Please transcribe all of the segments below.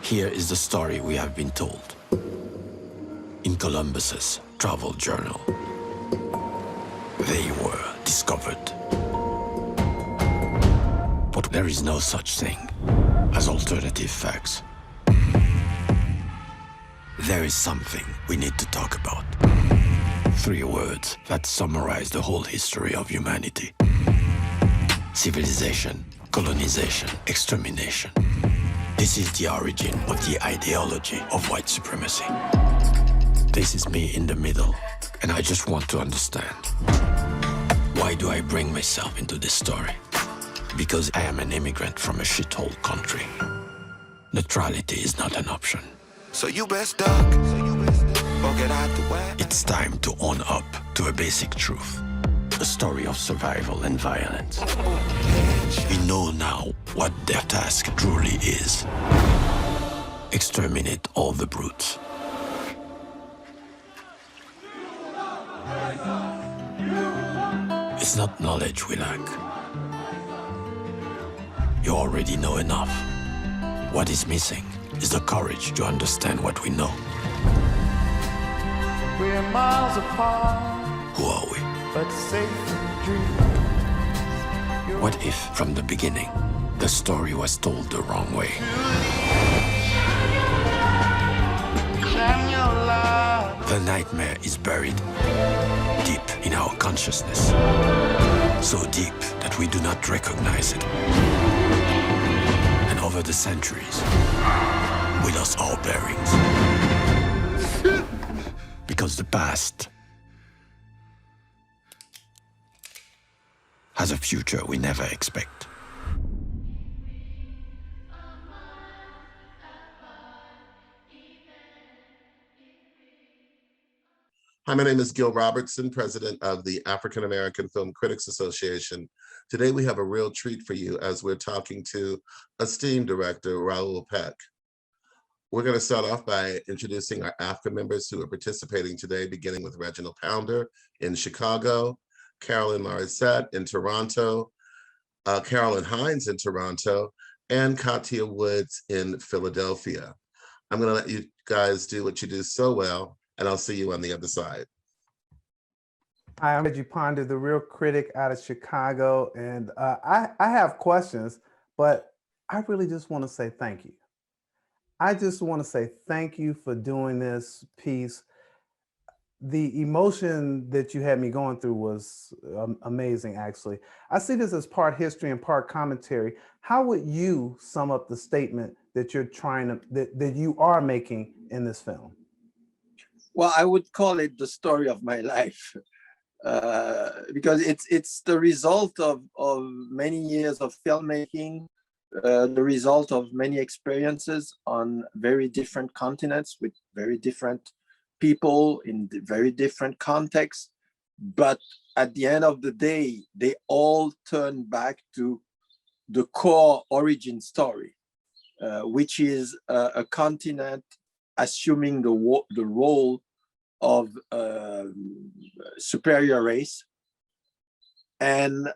Here is the story we have been told in Columbus's travel journal. They were discovered. But there is no such thing as alternative facts. There is something we need to talk about. 3 words that summarize the whole history of humanity: civilization, colonization, extermination. This is the origin of the ideology of white supremacy. This is me in the middle, and I just want to understand. Why do I bring myself into this story? Because I am an immigrant from a shithole country. Neutrality is not an option. So you best duck, or get out the way. It's time to own up to a basic truth. A story of survival and violence. We know now what their task truly is. Exterminate all the brutes. It's not knowledge we lack. You already know enough. What is missing is the courage to understand what we know. We're miles apart. Who are we? But safe dreams. What if, from the beginning, the story was told the wrong way? The nightmare is buried deep in our consciousness. So deep that we do not recognize it. And over the centuries, we lost all bearings. Because the past has a future we never expect. Hi, my name is Gil Robertson, president of the African American Film Critics Association. Today we have a real treat for you as we're talking to esteemed director Raoul Peck. We're going to start off by introducing our AAFCA members who are participating today, beginning with Reginald Pounder in Chicago, Carolyn Morissette in Toronto, Carolyn Hines in Toronto, and Katia Woods in Philadelphia. I'm going to let you guys do what you do so well, and I'll see you on the other side. Hi, I'm Reggie Ponder, the real critic out of Chicago, and I have questions, but I really just want to say thank you. I just want to say thank you for doing this piece. The emotion that you had me going through was amazing, actually. I see this as part history and part commentary. How would you sum up the statement that you're trying to, that you are making in this film? Well, I would call it the story of my life, because it's the result of many years of filmmaking, the result of many experiences on very different continents with very different people in very different contexts. But at the end of the day, they all turn back to the core origin story, which is a continent assuming the role of superior race and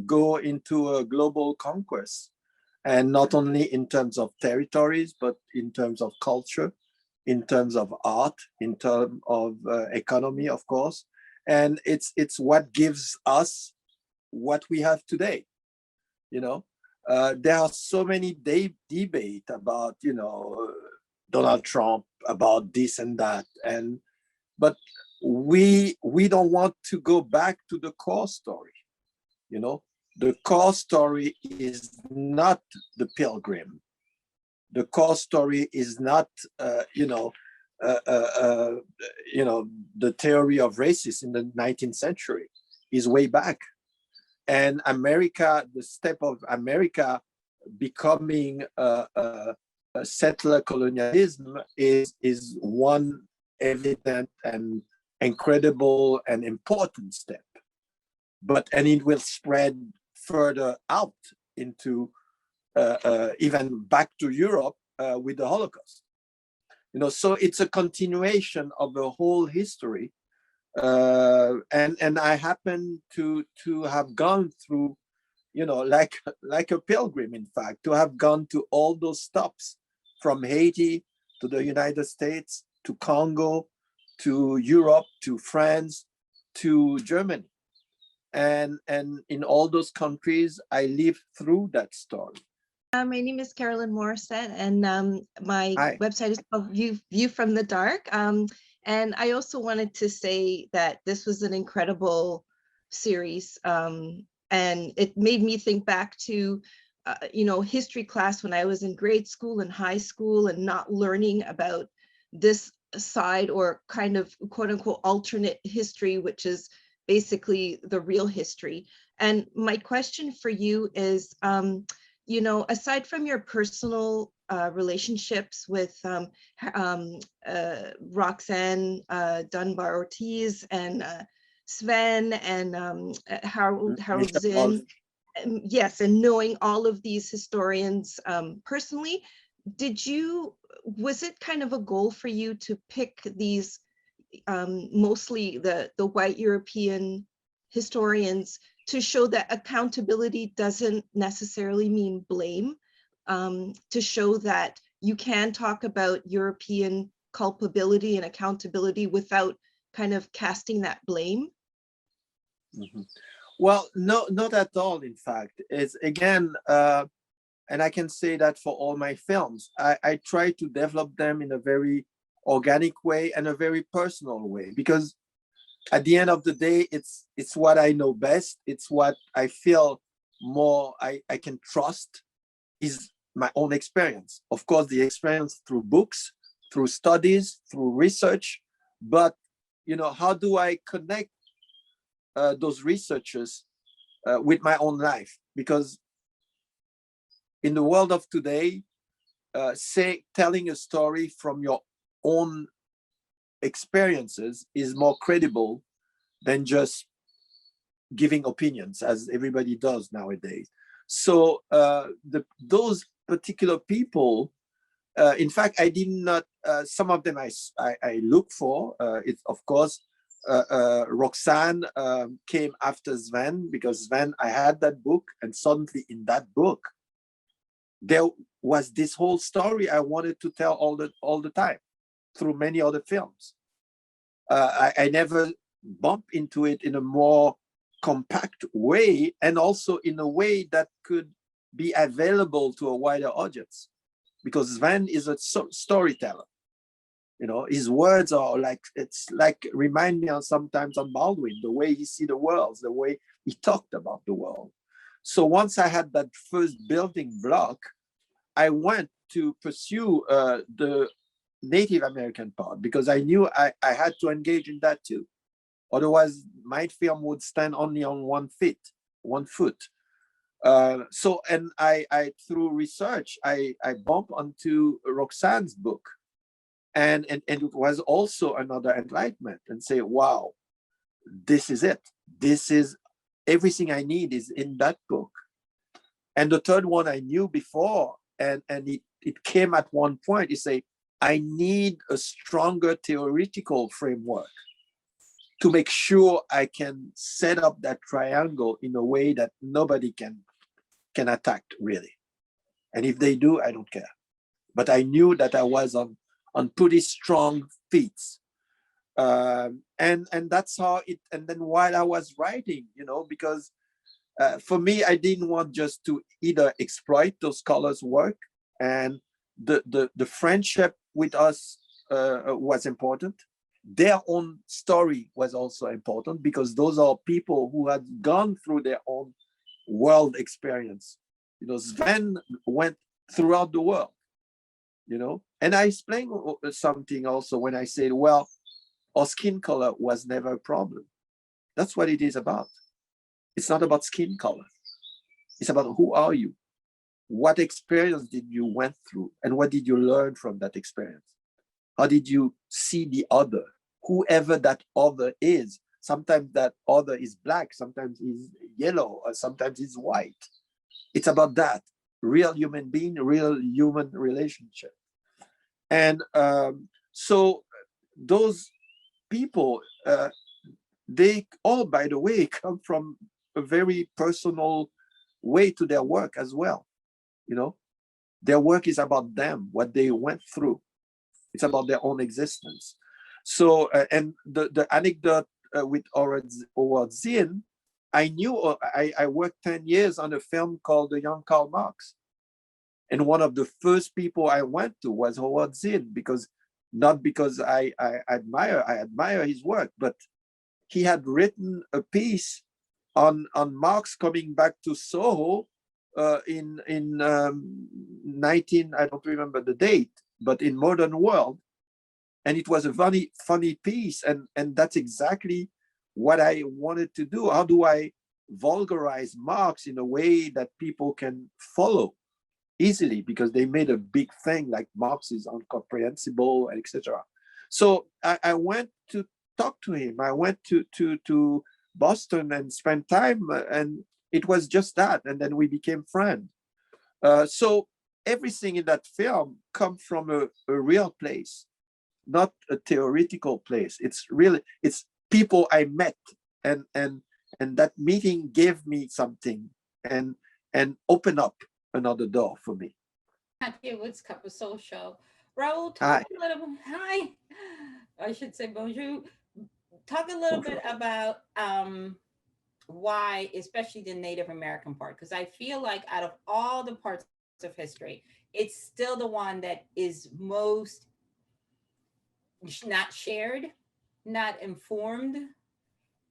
go into a global conquest. And not only in terms of territories, but in terms of culture, in terms of art, in terms of economy, of course. And it's what gives us what we have today. You know, there are so many debate about, you know, Donald Trump, about this and that, but we don't want to go back to the core story. You know, the core story is not the Pilgrim. The core story is not, the theory of racism in the 19th century. Is way back, and America, the step of America becoming a settler colonialism is one evident and incredible and important step. And it will spread further out into even back to Europe with the Holocaust. You know, so it's a continuation of the whole history. And I happen to have gone through, you know, like a pilgrim, in fact, to have gone to all those stops from Haiti to the United States, to Congo, to Europe, to France, to Germany. And in all those countries, I lived through that story. My name is Carolyn Morissette, and my Hi. website is called View from the Dark. And I also wanted to say that this was an incredible series, and it made me think back to, history class when I was in grade school and high school, and not learning about this side, or kind of quote unquote alternate history, which is basically the real history. And my question for you is, aside from your personal relationships with Roxanne Dunbar Ortiz and Sven and Harold Zinn, yes, and knowing all of these historians personally, was it kind of a goal for you to pick these mostly the white European historians, to show that accountability doesn't necessarily mean blame, to show that you can talk about European culpability and accountability without kind of casting that blame? Mm-hmm. Well, no, not at all. In fact, it's again, and I can say that for all my films, I try to develop them in a very organic way and a very personal way, because at the end of the day, it's what I know best. It's what I feel more I can trust, is my own experience. Of course, the experience through books, through studies, through research, but how do I connect those researchers with my own life? Because in the world of today, telling a story from your own experiences is more credible than just giving opinions, as everybody does nowadays. So those particular people, in fact, I did not, some of them I look for. It's of course, Roxanne came after Sven, because Sven, I had that book, and suddenly in that book, there was this whole story I wanted to tell all the time through many other films. I never bump into it in a more compact way, and also in a way that could be available to a wider audience, because Sven is a storyteller. His words are remind me sometimes on Baldwin, the way he see the world, the way he talked about the world. So once I had that first building block, I went to pursue the Native American part, because I knew I had to engage in that too. Otherwise, my film would stand only on one foot. So, and I through research, I bumped onto Roxanne's book, and it was also another enlightenment, and say, wow, this is it. This is everything I need is in that book. And the third one I knew before, and it came at one point. You say, I need a stronger theoretical framework to make sure I can set up that triangle in a way that nobody can attack, really. And if they do, I don't care. But I knew that I was on pretty strong feet. And that's how it, and then while I was writing, because for me, I didn't want just to either exploit those scholars' work, and the friendship with us was important. Their own story was also important, because those are people who had gone through their own world experience. Sven went throughout the world, and I explained something also when I said, well, our skin color was never a problem. That's what it is about. It's not about skin color. It's about who are you? What experience did you went through, and what did you learn from that experience? How did you see the other, whoever that other is? Sometimes that other is black, sometimes he's yellow, or sometimes he's white. It's about that, real human being, real human relationship. And so those people, they all, by the way, come from a very personal way to their work as well. Their work is about them, what they went through. It's about their own existence. So, and the anecdote with Howard Zinn, I knew, I worked 10 years on a film called The Young Karl Marx. And one of the first people I went to was Howard Zinn, because not because I admire his work, but he had written a piece on Marx coming back to Soho in 19, I don't remember the date, but in Modern World. And it was a funny piece. And that's exactly what I wanted to do. How do I vulgarize Marx in a way that people can follow easily? Because they made a big thing like Marx is incomprehensible, etc. So I went to talk to him. I went to Boston and spent time, and it was just that. And then we became friends. So everything in that film comes from a real place, not a theoretical place. It's people I met, and that meeting gave me something and opened up another door for me. Here with Cup of Soul Show. Raoul, talk a little. Hi, I should say bonjour. Talk a little bit about why, especially the Native American part, because I feel like out of all the parts of history, it's still the one that is most not shared, not informed.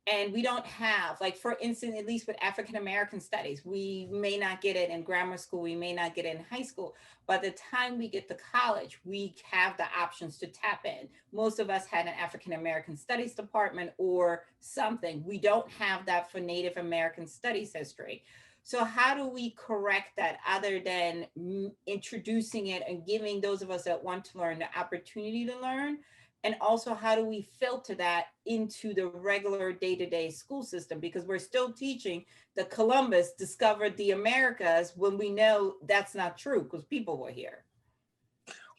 And we don't have, like, for instance, at least with African American studies, we may not get it in grammar school, we may not get it in high school. By the time we get to college, we have the options to tap in. Most of us had an African American studies department or something. We don't have that for Native American studies history. So how do we correct that other than introducing it and giving those of us that want to learn the opportunity to learn? And also, how do we filter that into the regular day-to-day school system? Because we're still teaching that Columbus discovered the Americas when we know that's not true because people were here.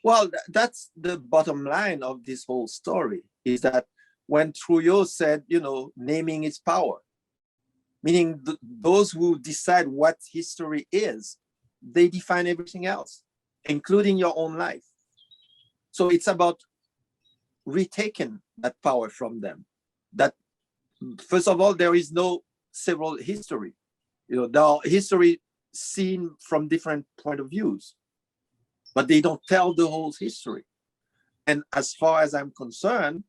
Well, that's the bottom line of this whole story, is that when Trujillo said, naming is power, meaning those who decide what history is, they define everything else, including your own life. So it's about retaken that power from them. That, first of all, there is no several history. There are history seen from different point of views, but they don't tell the whole history. And as far as I'm concerned,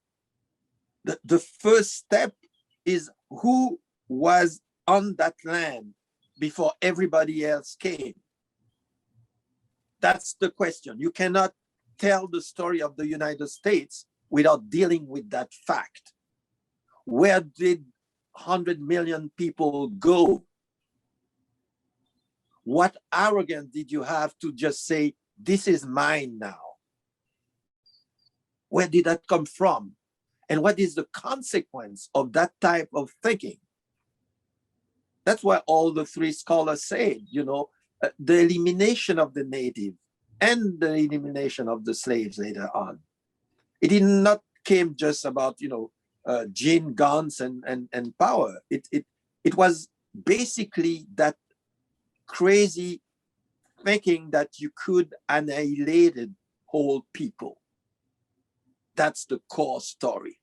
the first step is who was on that land before everybody else came. That's the question. You cannot tell the story of the United States without dealing with that fact. Where did 100 million people go? What arrogance did you have to just say, this is mine now? Where did that come from? And what is the consequence of that type of thinking? That's why all the three scholars said, the elimination of the native and the elimination of the slaves later on. It did not came just about, gin, guns, and power. It was basically that crazy thinking that you could annihilate whole people. That's the core story.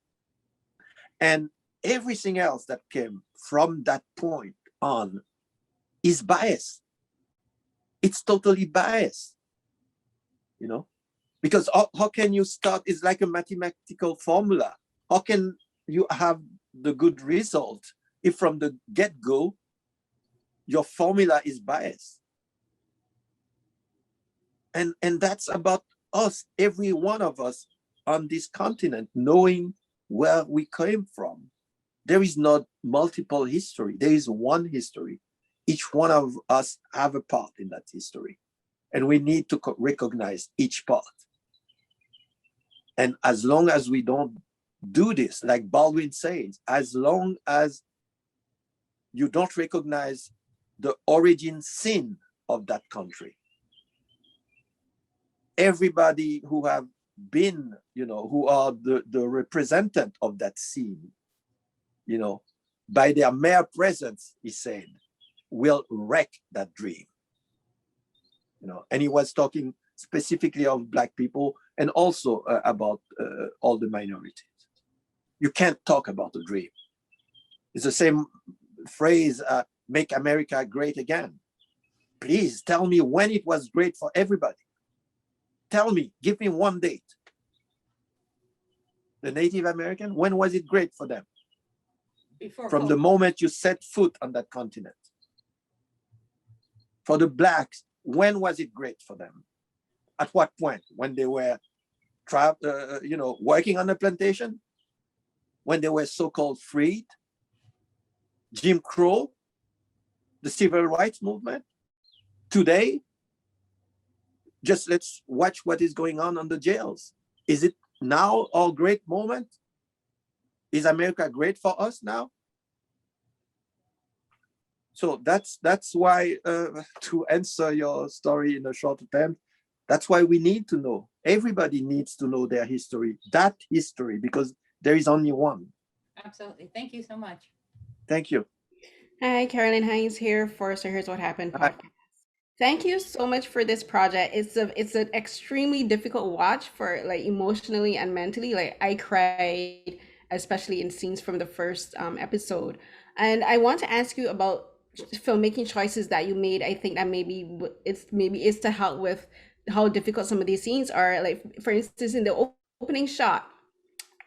And everything else that came from that point on is biased. It's totally biased, because how can you start? It's like a mathematical formula. How can you have the good result if from the get-go your formula is biased? And that's about us, every one of us on this continent, knowing where we came from. There is not multiple history. There is one history. Each one of us have a part in that history. And we need to recognize each part. And as long as we don't do this, like Baldwin says, as long as you don't recognize the origin sin of that country, everybody who have been, who are the representative of that scene, by their mere presence, he said, will wreck that dream. and he was talking specifically of Black people and also about all the minorities. You can't talk about a dream. It's the same phrase, make America great again. Please tell me when it was great for everybody. Tell me, give me one date. The Native American, when was it great for them? From the moment you set foot on that continent. For the Blacks, when was it great for them? At what point? When they were working on the plantation? When they were so-called freed? Jim Crow? The civil rights movement? Today? Just let's watch what is going on the jails. Is it now our great moment? Is America great for us now? So that's why, to answer your story in a short attempt, that's why we need to know. Everybody needs to know their history, that history, because there is only one. Absolutely. Thank you so much. Thank you. Hi, Carolyn Hines here for So Here's What Happened podcast. Thank you so much for this project. It's an extremely difficult watch for like emotionally and mentally. Like I cried, especially in scenes from the first episode. And I want to ask you about filmmaking choices that you made. I think that maybe it's to help with how difficult some of these scenes are. Like for instance, in the opening shot,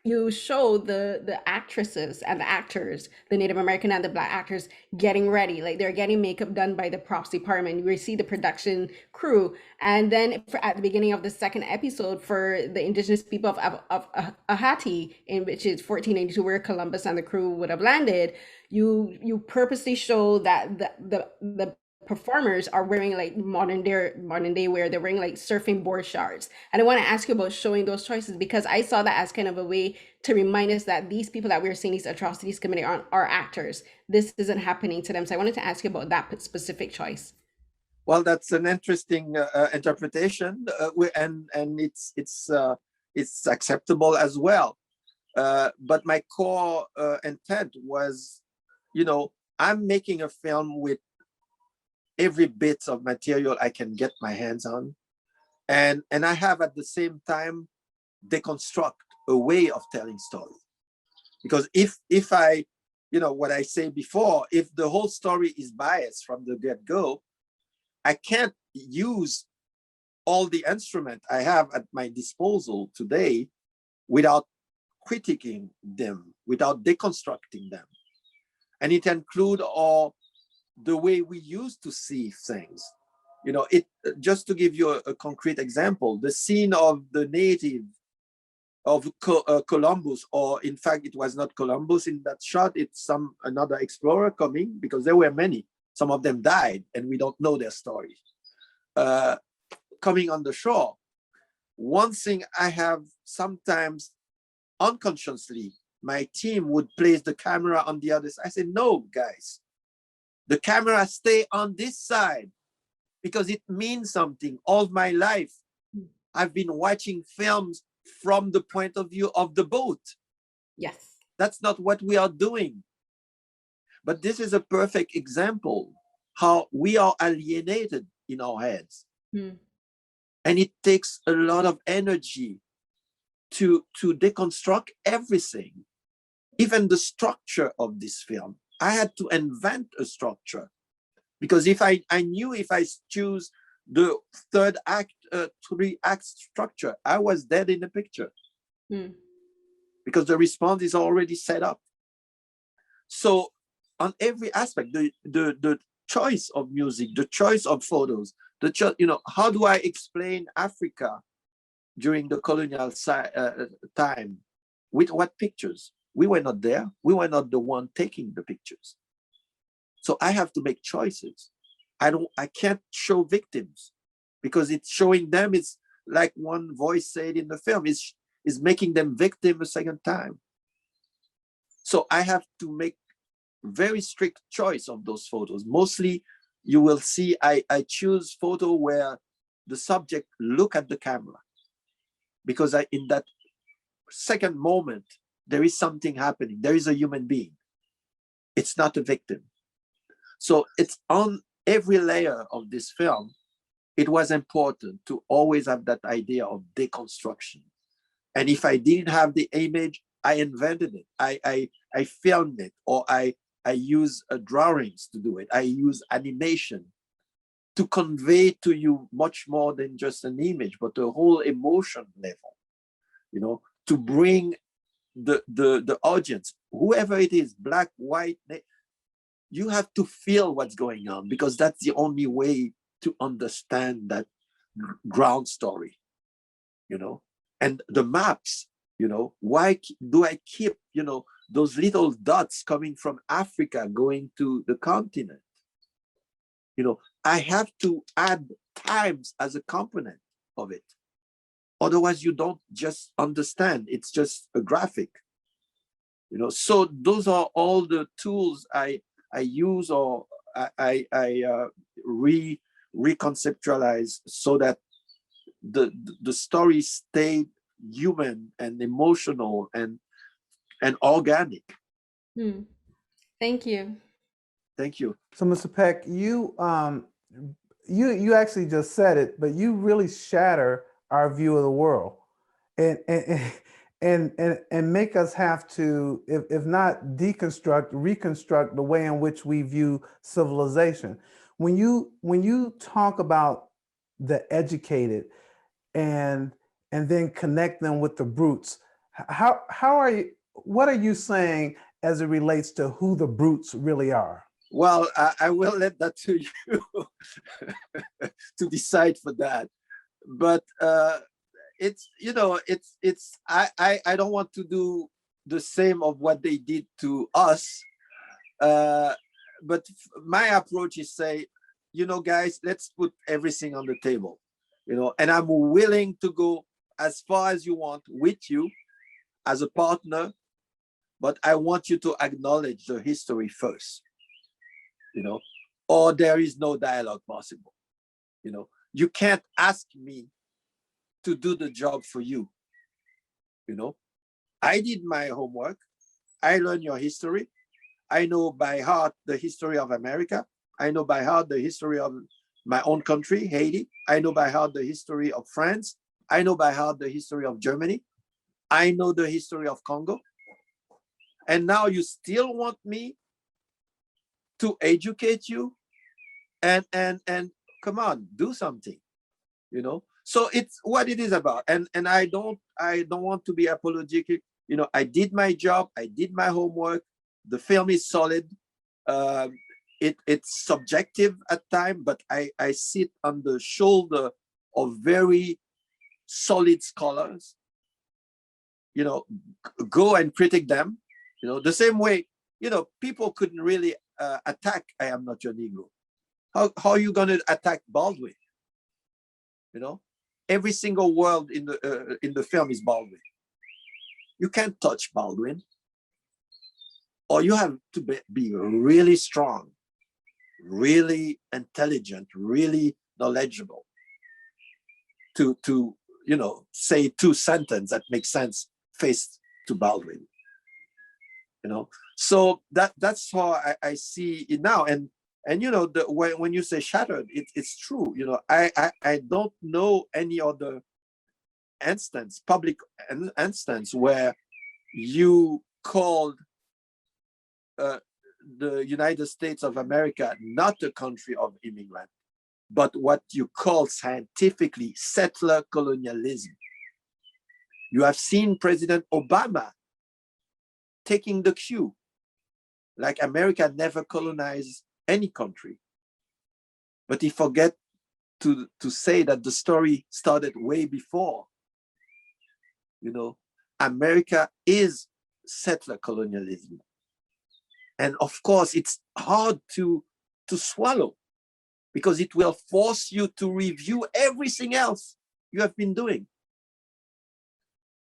you show the actresses and the actors, the Native American and the Black actors getting ready, like they're getting makeup done by the props department. We see the production crew. And then at the beginning of the second episode for the indigenous people of Ahati, in which is 1492, where Columbus and the crew would have landed, you purposely show that the performers are wearing like modern day wear. They're wearing like surfing board shorts. And I want to ask you about showing those choices, because I saw that as kind of a way to remind us that these people that we're seeing these atrocities committed on are actors. This isn't happening to them. So I wanted to ask you about that specific choice. Well, that's an interesting interpretation, and it's acceptable as well. But my core intent was, I'm making a film with every bit of material I can get my hands on. And I have at the same time deconstruct a way of telling story. Because if I, what I say before, if the whole story is biased from the get-go, I can't use all the instruments I have at my disposal today without critiquing them, without deconstructing them. And it includes all the way we used to see things. Just to give you a concrete example, the scene of the native of Columbus, or in fact, it was not Columbus in that shot, it's another explorer coming, because there were many. Some of them died and we don't know their story. Coming on the shore, one thing I have sometimes unconsciously, my team would place the camera on the other side. I said, no, guys, the camera stay on this side because it means something. All my life, I've been watching films from the point of view of the boat. Yes. That's not what we are doing. But this is a perfect example how we are alienated in our heads. And it takes a lot of energy to deconstruct everything, even the structure of this film. I had to invent a structure, because if I knew if I choose the third act, 3-act structure, I was dead in the picture, because the response is already set up. So on every aspect, the choice of music, the choice of photos, how do I explain Africa during the colonial time? With what pictures? We were not there. We were not the one taking the pictures. So I have to make choices. I can't show victims, because it's showing them, it's like one voice said in the film, is making them victim a second time. So I have to make very strict choice of those photos. Mostly you will see I choose photo where the subject look at the camera, because in that second moment, there is something happening. There is a human being. It's not a victim. So it's on every layer of this film. it was important to always have that idea of deconstruction. And if I didn't have the image, I invented it. I filmed it, or I use drawings to do it. I use animation to convey to you much more than just an image, but a whole emotion level, you know, to bring the audience, whoever it is, black, white, you have to feel what's going on, because that's the only way to understand that ground story, you know. And the maps, you know, why do I keep, you know, those little dots coming from Africa going to the continent? You know, I have to add times as a component of it. Otherwise, you don't just understand. It's just a graphic. You know, so those are all the tools I use, or I reconceptualize, so that the story stayed human and emotional and organic. Thank you. Thank you. So, Mr. Peck, you actually just said it, but you really shatter our view of the world, and make us have to, if not deconstruct, reconstruct the way in which we view civilization. When you talk about the educated and then connect them with the brutes, how are you? What are you saying as it relates to who the brutes really are? Well, I will let that to you to decide for that. But it's, you know, it's I don't want to do the same of what they did to us. But my approach is say, you know, guys, let's put everything on the table, you know, and I'm willing to go as far as you want with you as a partner, but I want you to acknowledge the history first, you know, or there is no dialogue possible. You know, you can't ask me to do the job for you. You know, I did my homework. I learned your history. I know by heart the history of America. I know by heart the history of my own country, Haiti. I know by heart the history of France. I know by heart the history of Germany. I know the history of Congo. And now you still want me to educate you and come on, do something, you know? So it's what it is about. And I don't want to be apologetic. You know, I did my job. I did my homework. The film is solid. It's subjective at times, but I sit on the shoulder of very solid scholars. You know, go and critique them. You know, the same way, you know, people couldn't really attack I Am Not Your Negro. How are you going to attack Baldwin? You know, every single word in the film is Baldwin. You can't touch Baldwin. Or you have to be really strong, really intelligent, really knowledgeable to you know, say two sentences that make sense face to Baldwin. You know, so that's how I see it now. And you know, when you say shattered, it's true. You know, I don't know any other instance, public instance, where you called the United States of America not a country of immigrant, but what you call scientifically settler colonialism. You have seen President Obama taking the cue, like America never colonized any country. But he forget to say that the story started way before. You know, America is settler colonialism. And of course, it's hard to swallow, because it will force you to review everything else you have been doing.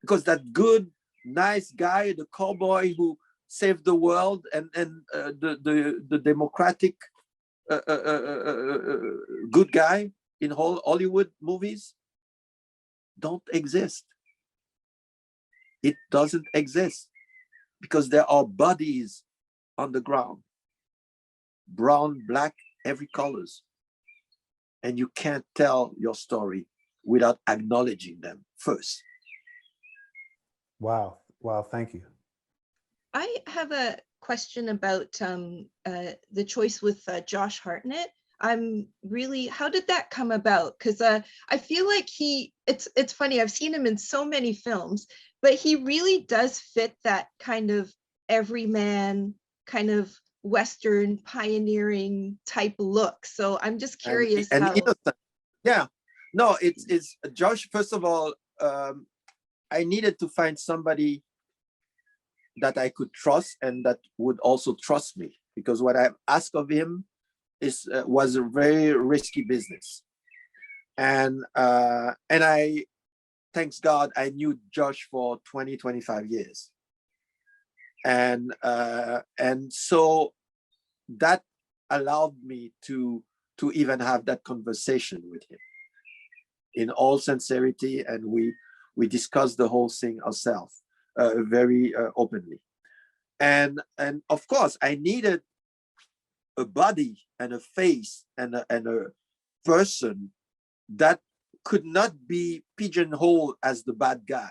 Because that good, nice guy, the cowboy who saved the world, and the democratic good guy in whole Hollywood movies don't exist. It doesn't exist, because there are bodies on the ground, brown, black, every colors. and you can't tell your story without acknowledging them first. Wow. Wow. Thank you. I have a question about the choice with Josh Hartnett. How did that come about? Because I feel like it's funny, I've seen him in so many films, but he really does fit that kind of everyman, kind of Western pioneering type look. So I'm just curious and how. innocent. Yeah, no, it's Josh. First of all, I needed to find somebody that I could trust and that would also trust me, because what I asked of him was a very risky business, and I, thanks God, I knew Josh for 25 years, and so that allowed me to even have that conversation with him in all sincerity, and we discussed the whole thing ourselves very openly, and of course I needed a body and a face and a person that could not be pigeonholed as the bad guy.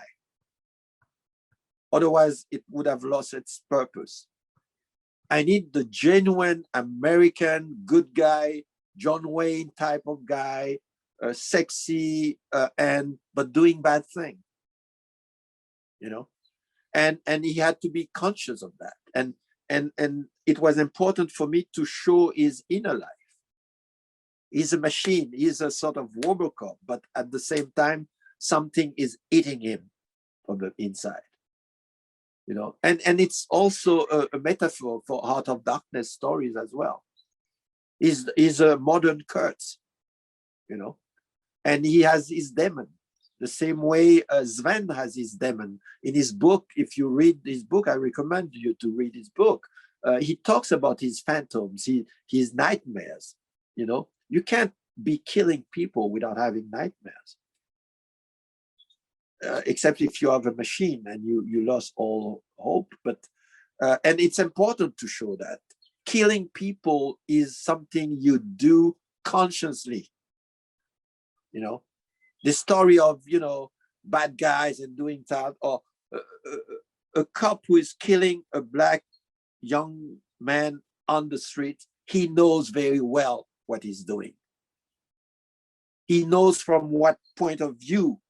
Otherwise, it would have lost its purpose. I need the genuine American good guy, John Wayne type of guy, sexy, but doing bad thing, you know, and he had to be conscious of that, and it was important for me to show his inner life. He's a machine. He's a sort of Robocop, but at the same time, something is eating him from the inside. You know, and it's also a metaphor for Heart of Darkness stories as well. He's a modern Kurtz, you know, and he has his demon, the same way Sven has his demon. In his book, if you read his book, I recommend you to read his book. He talks about his phantoms, his nightmares. You know, you can't be killing people without having nightmares. Except if you have a machine and you lost all hope. But and it's important to show that killing people is something you do consciously. You know, the story of, you know, bad guys and doing that, or a cop who is killing a black young man on the street, he knows very well what he's doing. He knows from what point of view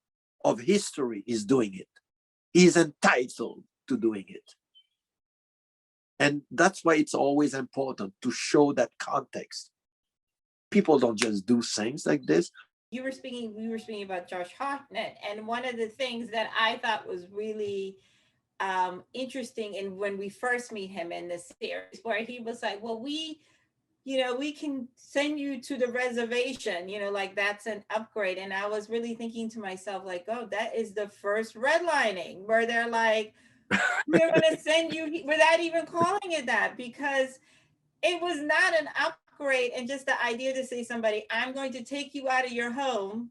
of history is doing it. He's entitled to doing it. And that's why it's always important to show that context. People don't just do things like this. We were speaking about Josh Hartnett, and one of the things that I thought was really interesting in when we first meet him in the series, where he was like, well, we can send you to the reservation, you know, like that's an upgrade. And I was really thinking to myself, like, oh, that is the first redlining, where they're like, we're going to send you without even calling it that, because it was not an upgrade. And just the idea to say somebody, I'm going to take you out of your home.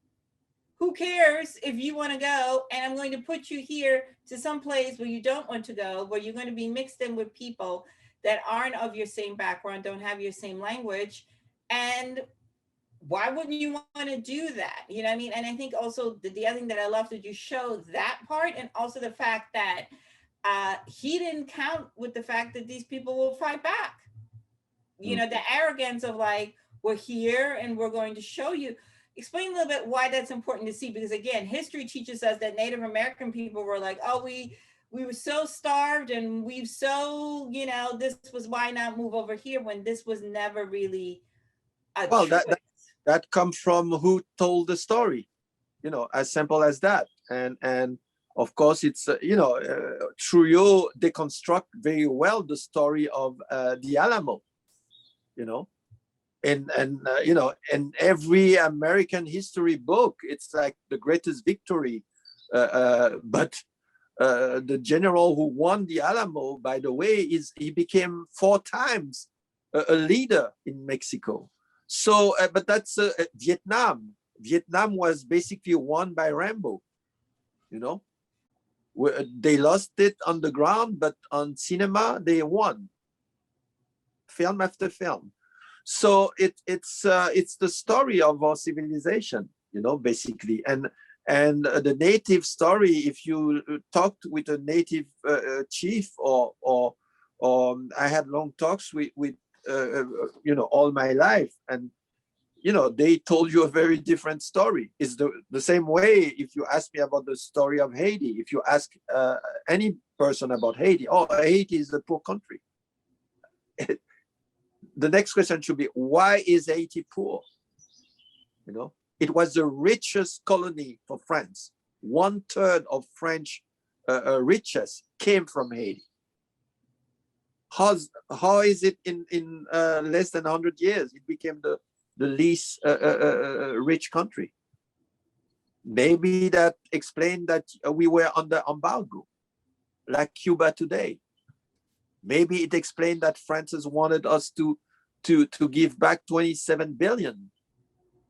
Who cares if you want to go? And I'm going to put you here to some place where you don't want to go, where you're going to be mixed in with people that aren't of your same background, don't have your same language. And why wouldn't you want to do that? You know what I mean? And I think also the other thing that I love that you show that part, and also the fact that he didn't count with the fact that these people will fight back. You know, the arrogance of like, we're here and we're going to show you. Explain a little bit why that's important to see, because again, history teaches us that Native American people were like, oh, we were so starved and we've so, you know, this was why not move over here, when this was never really a choice. That comes from who told the story, you know, as simple as that. And of course, it's, Trujillo deconstruct very well the story of the Alamo, you know. And every American history book, it's like the greatest victory. But the general who won the Alamo, by the way, he became 4 times a leader in Mexico. So, but that's Vietnam. Vietnam was basically won by Rambo. You know, they lost it on the ground, but on cinema they won. Film after film. So it's the story of our civilization, basically. And the native story, if you talked with a native chief, or I had long talks with all my life, and they told you a very different story. It's the same way if you ask me about the story of Haiti. If you ask any person about Haiti, Haiti is a poor country. The next question should be, why is Haiti poor? It was the richest colony for France. 1/3 of French riches came from Haiti. How is it in less than 100 years it became the least rich country? Maybe that explained that we were under embargo, like Cuba today. Maybe it explained that France wanted us to give back 27 billion,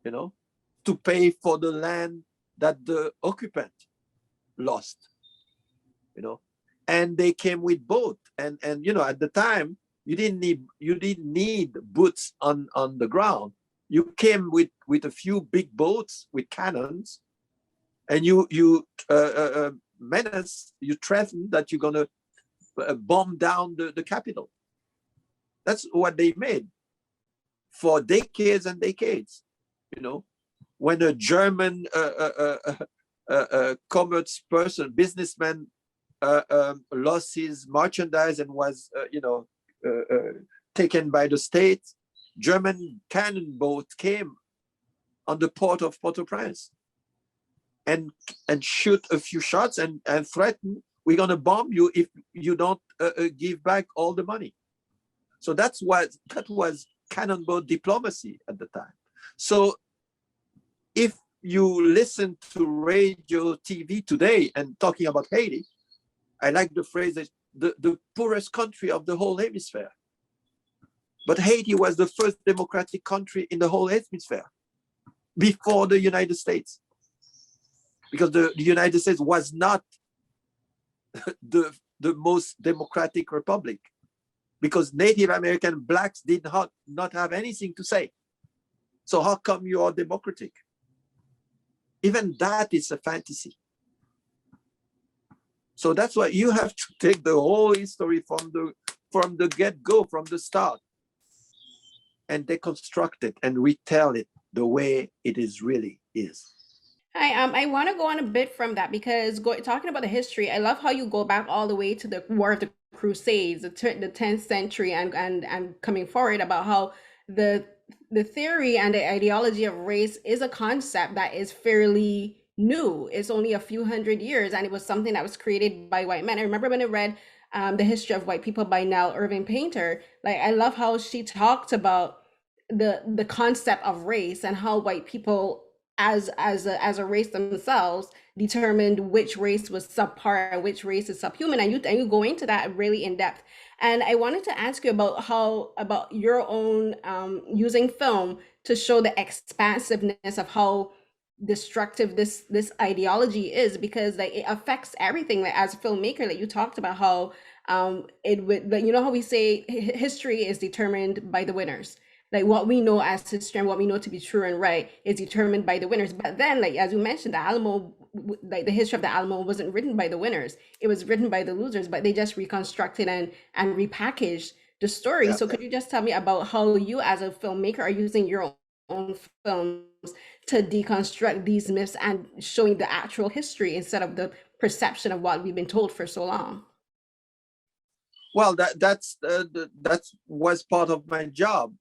to pay for the land that the occupant lost, and they came with boat, and at the time you didn't need boots on the ground. You came with a few big boats with cannons, and you menace, you threaten that you're gonna bomb down the capital. That's what they made for decades and decades. When a German commerce person, businessman, lost his merchandise and was taken by the state, German cannon boats came on the port of Port-au-Prince and shoot a few shots and threaten, we're going to bomb you if you don't give back all the money. So that was cannonball diplomacy at the time. So if you listen to radio, TV today and talking about Haiti, I like the phrase that the poorest country of the whole hemisphere. But Haiti was the first democratic country in the whole hemisphere before the United States, because the United States was not the most democratic republic, because Native American blacks did not have anything to say. So how come you are democratic? Even that is a fantasy. So that's why you have to take the whole history from the get-go, from the start, and deconstruct it and retell it the way it really is. I want to go on a bit from that, because talking about the history, I love how you go back all the way to the War of the Crusades, the 10th century, and coming forward about how the theory and the ideology of race is a concept that is fairly new. It's only a few hundred years, and it was something that was created by white men. I remember when I read The History of White People by Nell Irving Painter. Like, I love how she talked about the concept of race and how white people as a race themselves determined which race was subpar and which race is subhuman, and you go into that really in depth. And I wanted to ask you about your own using film to show the expansiveness of how destructive this ideology is, because like it affects everything. Like, as a filmmaker, like you talked about how it would, like, how we say history is determined by the winners. Like, what we know as history and what we know to be true and right is determined by the winners. But then, like, as you mentioned, the Alamo, like the history of the Alamo wasn't written by the winners. It was written by the losers, but they just reconstructed and repackaged the story. Yeah. So could you just tell me about how you as a filmmaker are using your own films to deconstruct these myths and showing the actual history instead of the perception of what we've been told for so long? Well, that was part of my job,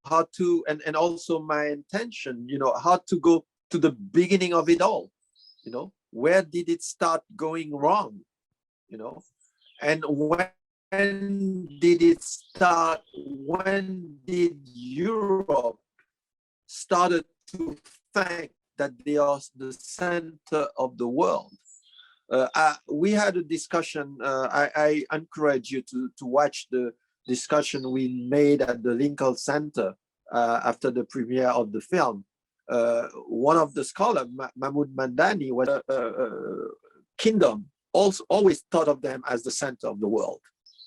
how to, and also my intention, how to go to the beginning of it all, where did it start going wrong, and when did it start? When did Europe started to think that they are the center of the world? We had a discussion. I encourage you to watch the discussion we made at the Lincoln Center after the premiere of the film. One of the scholars, Mahmoud Mandani, was kingdom also always thought of them as the center of the world,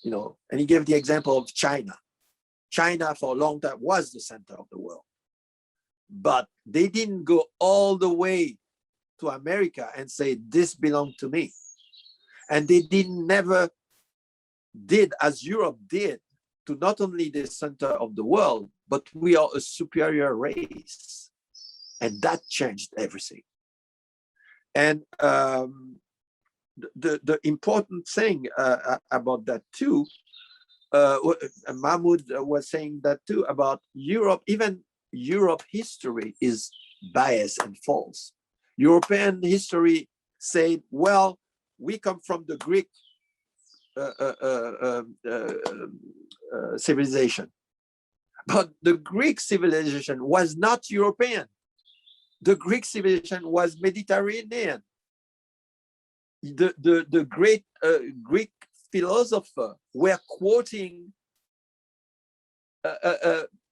and he gave the example of China. China for a long time was the center of the world. But they didn't go all the way to America and say, this belonged to me. And they never did as Europe did to not only the center of the world, but we are a superior race. And that changed everything. And the important thing about that too, Mahmoud was saying that too about Europe, even Europe history is biased and false. European history said, well, we come from the Greek civilization. But the Greek civilization was not European. The Greek civilization was Mediterranean. The great Greek philosophers were quoting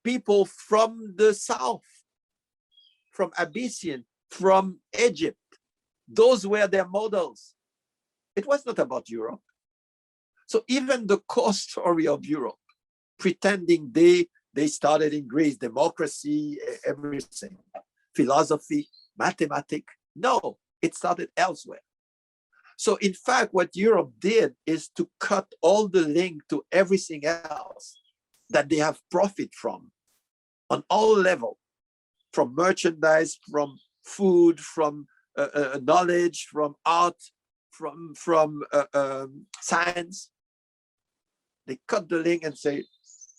people from the south, from Abyssinia, from Egypt. Those were their models. It was not about Europe. So even the core story of Europe, pretending they started in Greece, democracy, everything, philosophy, mathematics, no, it started elsewhere. So in fact, what Europe did is to cut all the link to everything else that they have profit from on all levels, from merchandise, from food, from knowledge, from art, from science. They cut the link and say,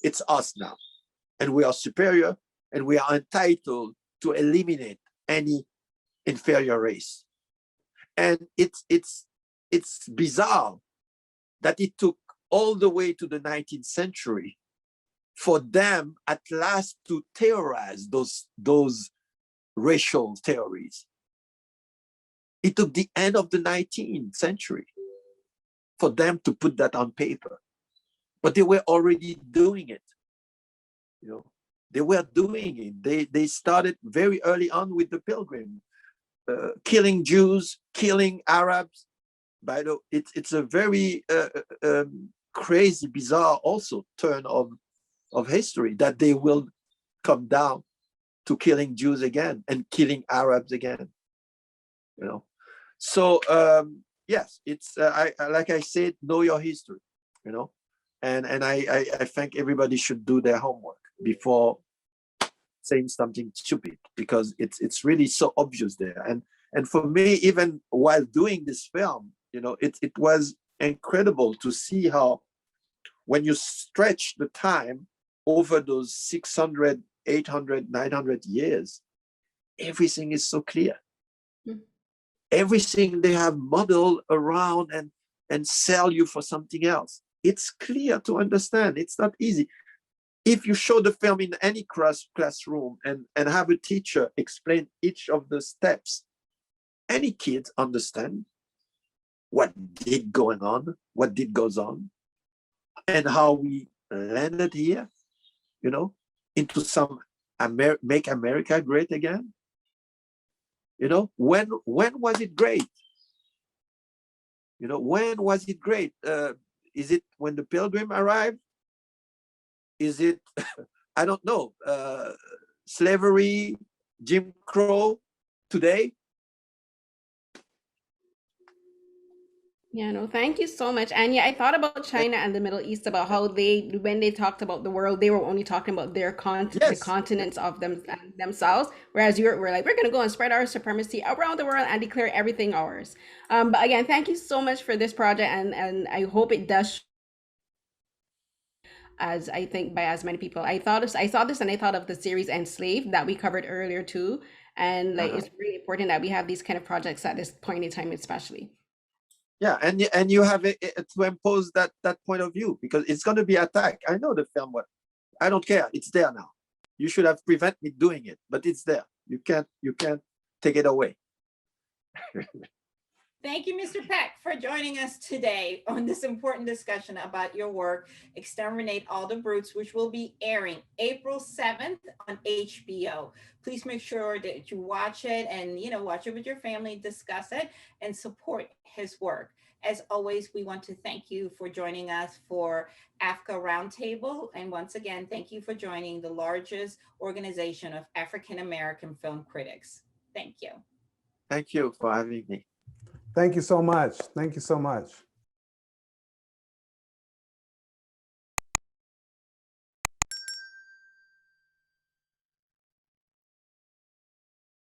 it's us now. And we are superior and we are entitled to eliminate any inferior race. And it's bizarre that it took all the way to the 19th century for them at last to theorize those racial theories. It took the end of the 19th century for them to put that on paper. But they were already doing it. You know, they were doing it. They started very early on with the Pilgrim, killing Jews, killing Arabs. By the way, it's a very crazy, bizarre also turn of history that they will come down to killing Jews again and killing Arabs again. You know, so yes, it's like I said, know your history. You know, and I think everybody should do their homework before saying something stupid, because it's really so obvious there. And for me, even while doing this film, you know, it was incredible to see how, when you stretch the time over those 600, 800, 900 years, everything is so clear. Mm. Everything they have modeled around and sell you for something else. It's clear to understand. It's not easy. If you show the film in any classroom and have a teacher explain each of the steps, any kid understand what did going on, what did goes on, and how we landed here, you know, into some make America great again. You know, when was it great? You know, when was it great? Is it when the Pilgrim arrived? Is it, I don't know, slavery, Jim Crow today? Yeah, no, thank you so much. And yeah, I thought about China and the Middle East, about how when they talked about the world, they were only talking about their the continents of themselves. Whereas we're like, we're going to go and spread our supremacy around the world and declare everything ours. But again, thank you so much for this project. And I hope it does, as I think by as many people. I saw this and I thought of the series Enslaved that we covered earlier too. And like, it's really important that we have these kind of projects at this point in time, especially. Yeah, and you have to impose that point of view, because it's going to be attacked. I know the film, but I don't care. It's there now. You should have prevented me doing it, but it's there. You can't take it away. Thank you, Mr. Peck, for joining us today on this important discussion about your work, Exterminate All the Brutes, which will be airing April 7th on HBO. Please make sure that you watch it and, you know, watch it with your family, discuss it, and support his work. As always, we want to thank you for joining us for AAFCA Roundtable. And once again, thank you for joining the largest organization of African-American film critics. Thank you. Thank you for having me. Thank you so much. Thank you so much.